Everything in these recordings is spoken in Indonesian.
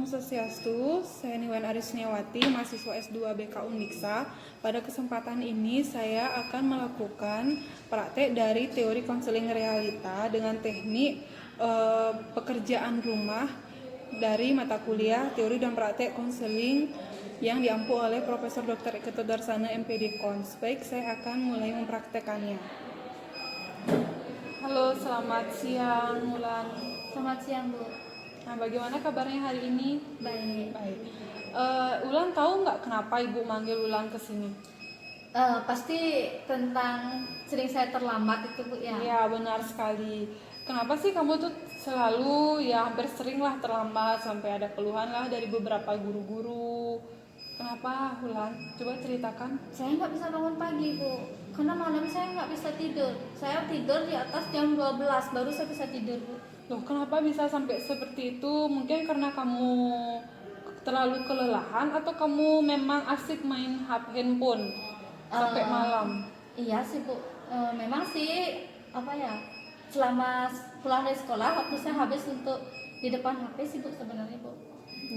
Om Swastiastu, saya Niwen Arisniawati, mahasiswa S2 BK Uniksa. Pada kesempatan ini saya akan melakukan praktek dari teori konseling realita dengan teknik pekerjaan rumah dari mata kuliah teori dan praktek konseling yang diampu oleh Profesor Dr. Eka Darsana MPD Kons. Baik, saya akan mulai mempraktekannya. Halo, selamat siang Mulan. Selamat siang, Bu. Nah, bagaimana kabarnya hari ini? Baik. Ulan tahu nggak kenapa Ibu manggil Ulan ke sini? Pasti tentang sering saya terlambat itu, Bu, ya? Iya, benar sekali. Kenapa sih kamu tuh selalu hampir sering lah terlambat sampai ada keluhan lah dari beberapa guru-guru? Kenapa, Ulan? Coba ceritakan. Saya nggak bisa bangun pagi, Bu. Karena malam saya nggak bisa tidur. Saya tidur di atas jam 12, baru saya bisa tidur, Bu. Loh, kenapa bisa sampai seperti itu? Mungkin karena kamu terlalu kelelahan atau kamu memang asik main handphone sampai malam? Iya sih, Bu. Memang sih, selama pulang dari sekolah, waktu saya habis untuk di depan HP sih, Bu, sebenarnya, Bu.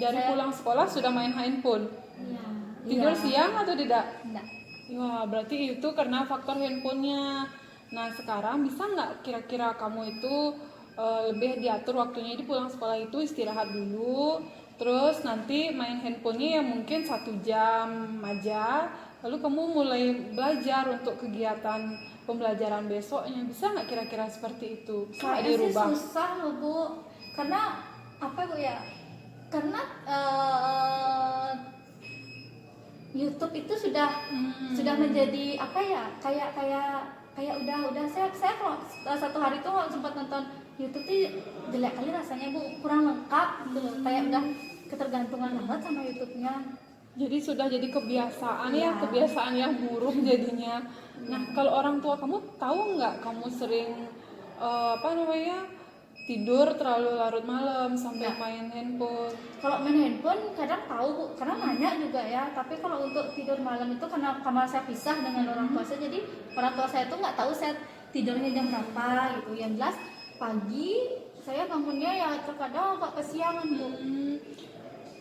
Dari pulang sekolah sudah main handphone? Iya. Tidur siang atau tidak? Enggak. Wah, berarti itu karena faktor handphonenya. Nah, sekarang bisa nggak kira-kira kamu itu lebih diatur waktunya? Di pulang sekolah itu istirahat dulu, terus nanti main handphonenya yang mungkin 1 jam aja, lalu kamu mulai belajar untuk kegiatan pembelajaran besoknya. Bisa nggak kira-kira seperti itu? Bisa nggak dirubah? Sih susah loh, Bu. Karena Bu ya? Karena YouTube itu sudah menjadi kayak udah saya kalau satu hari itu sempat nonton YouTube tuh jelek kali rasanya, Bu, kurang lengkap gitu. Kayak udah ketergantungan banget sama YouTube-nya. Jadi sudah jadi kebiasaan ya, kebiasaan yang buruk jadinya. Nah, kalau orang tua kamu tahu nggak kamu sering tidur terlalu larut malam sampai main handphone? Kalau main handphone kadang tahu, Bu, karena nanya juga ya. Tapi kalau untuk tidur malam itu karena kamar saya pisah dengan orang tua saya, jadi orang tua saya tuh nggak tahu saya tidurnya jam berapa gitu. Yang jelas pagi saya bangunnya ya terkadang agak kesiangan, Bu.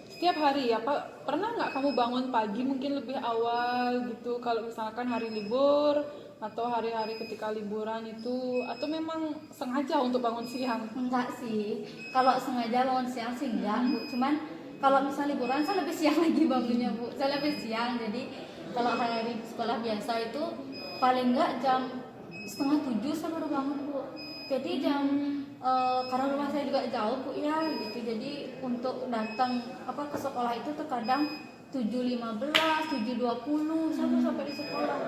Setiap hari ya, Pak, pernah nggak kamu bangun pagi mungkin lebih awal gitu kalau misalkan hari libur atau hari-hari ketika liburan itu, atau memang sengaja untuk bangun siang? Enggak sih, kalau sengaja bangun siang sih enggak, Bu. Cuman kalau misalnya liburan saya lebih siang lagi bangunnya, Bu. Saya lebih siang, jadi kalau hari sekolah biasa itu paling enggak jam 6:30 saya baru bangun, Bu. Jadi karena rumah saya juga jauh, Bu, ya gitu. Jadi untuk datang ke sekolah itu terkadang 7:15, 7:20 saya baru sampai di sekolah.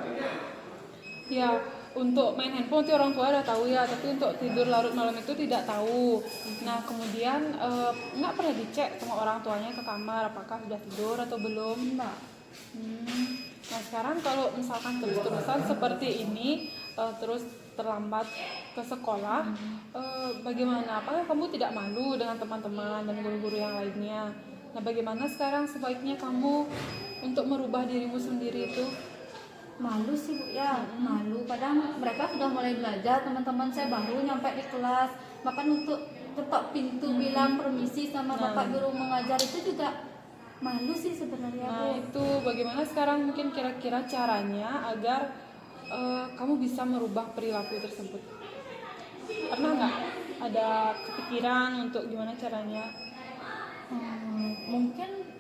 Ya, untuk main handphone itu orang tua udah tahu ya, tapi untuk tidur larut malam itu tidak tahu. Nah, kemudian nggak pernah dicek sama orang tuanya ke kamar apakah sudah tidur atau belum? Enggak. Nah, sekarang kalau misalkan terus-terusan seperti ini, terus terlambat ke sekolah, bagaimana? Apakah kamu tidak malu dengan teman-teman dan guru-guru yang lainnya? Nah, bagaimana sekarang sebaiknya kamu untuk merubah dirimu sendiri itu? Malu sih, Bu, ya, malu. Padahal mereka sudah mulai belajar, teman-teman saya baru nyampe di kelas. Bahkan untuk ketok pintu bilang permisi sama bapak guru mengajar itu juga malu sih sebenarnya, Bu. Nah, itu bagaimana sekarang mungkin kira-kira caranya agar kamu bisa merubah perilaku tersebut? Pernah nggak ada kepikiran untuk gimana caranya? Mungkin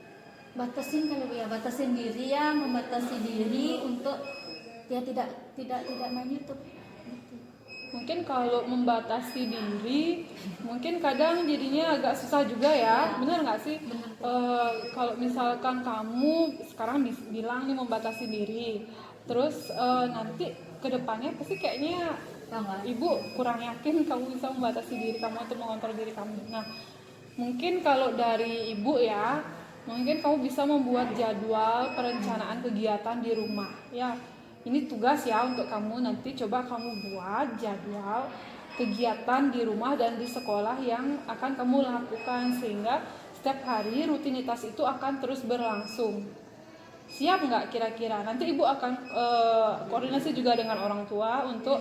batasin kali, Bu, ya, batasin diri ya, membatasi diri untuk ya tidak main YouTube gitu. Mungkin kalau membatasi diri, mungkin kadang jadinya agak susah juga ya, benar nggak sih? Kalau misalkan kamu sekarang bilang nih membatasi diri, terus nanti kedepannya pasti kayaknya ibu kurang yakin kamu bisa membatasi diri kamu atau mengontrol diri kamu. Nah, mungkin kalau dari ibu ya, mungkin kamu bisa membuat jadwal perencanaan kegiatan di rumah ya. Ini tugas ya untuk kamu, nanti coba kamu buat jadwal kegiatan di rumah dan di sekolah yang akan kamu lakukan, sehingga setiap hari rutinitas itu akan terus berlangsung. siap nggak kira-kira. Nanti ibu akan koordinasi juga dengan orang tua untuk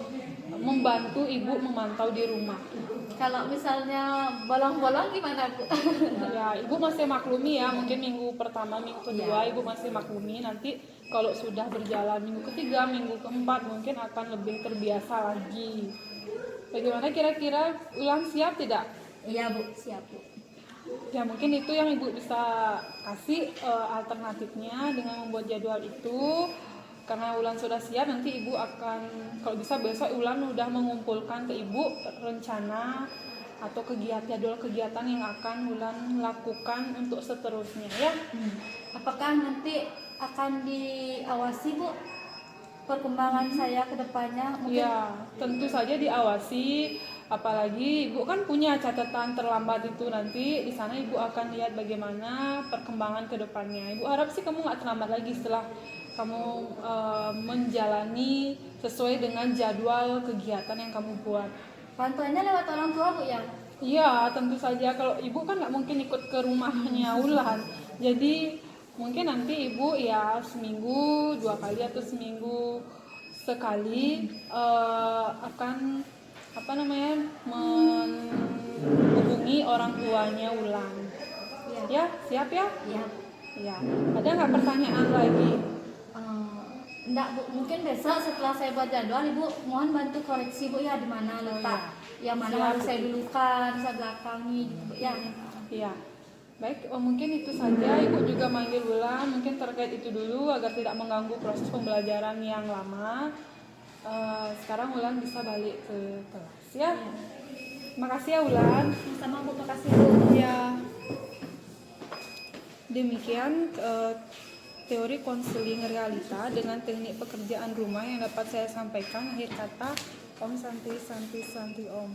membantu ibu memantau di rumah. Kalau misalnya bolong-bolong gimana Bu? Ya, ibu masih maklumi ya, mungkin minggu pertama, minggu kedua ibu masih maklumi. Nanti kalau sudah berjalan minggu ketiga, minggu keempat mungkin akan lebih terbiasa lagi. Bagaimana kira-kira, Ulan siap tidak? Iya Bu, siap Bu. Ya mungkin itu yang ibu bisa kasih alternatifnya dengan membuat jadwal itu. Karena Ulan sudah siap, nanti ibu akan, kalau bisa besok Ulan udah mengumpulkan ke ibu rencana atau jadwal kegiatan yang akan Ulan lakukan untuk seterusnya ya. Apakah nanti akan diawasi Bu perkembangan saya ke depannya? Mungkin Ya, tentu saja diawasi. Apalagi ibu kan punya catatan terlambat itu, nanti di sana ibu akan lihat bagaimana perkembangan ke depannya. Ibu harap sih kamu nggak terlambat lagi setelah kamu menjalani sesuai dengan jadwal kegiatan yang kamu buat. bantuannya lewat orang tua Bu ya? Iya, tentu saja. Kalau ibu kan nggak mungkin ikut ke rumahnya Ulan. Jadi mungkin nanti ibu ya seminggu 2 kali atau seminggu sekali akan menghubungi orang tuanya Ulan. Iya. Ya, siap ya? Iya. Ya. Ada nggak pertanyaan lagi? Enggak Bu, mungkin besok setelah saya buat jadwal Ibu mohon bantu koreksi Bu ya di mana letak yang mana Siap. harus saya dulukan, saya belakangi gitu Bu ya. Iya. Baik, mungkin itu saja. Ibu juga manggil Ulan, mungkin terkait itu dulu agar tidak mengganggu proses pembelajaran yang lama. Sekarang Ulan bisa balik ke kelas ya. Terima kasih ya Ulan. Sama Bu, makasih Bu. Ya. Demikian teori konseling realita dengan teknik pekerjaan rumah yang dapat saya sampaikan. Akhir kata, Om Santi Santi Santi Om.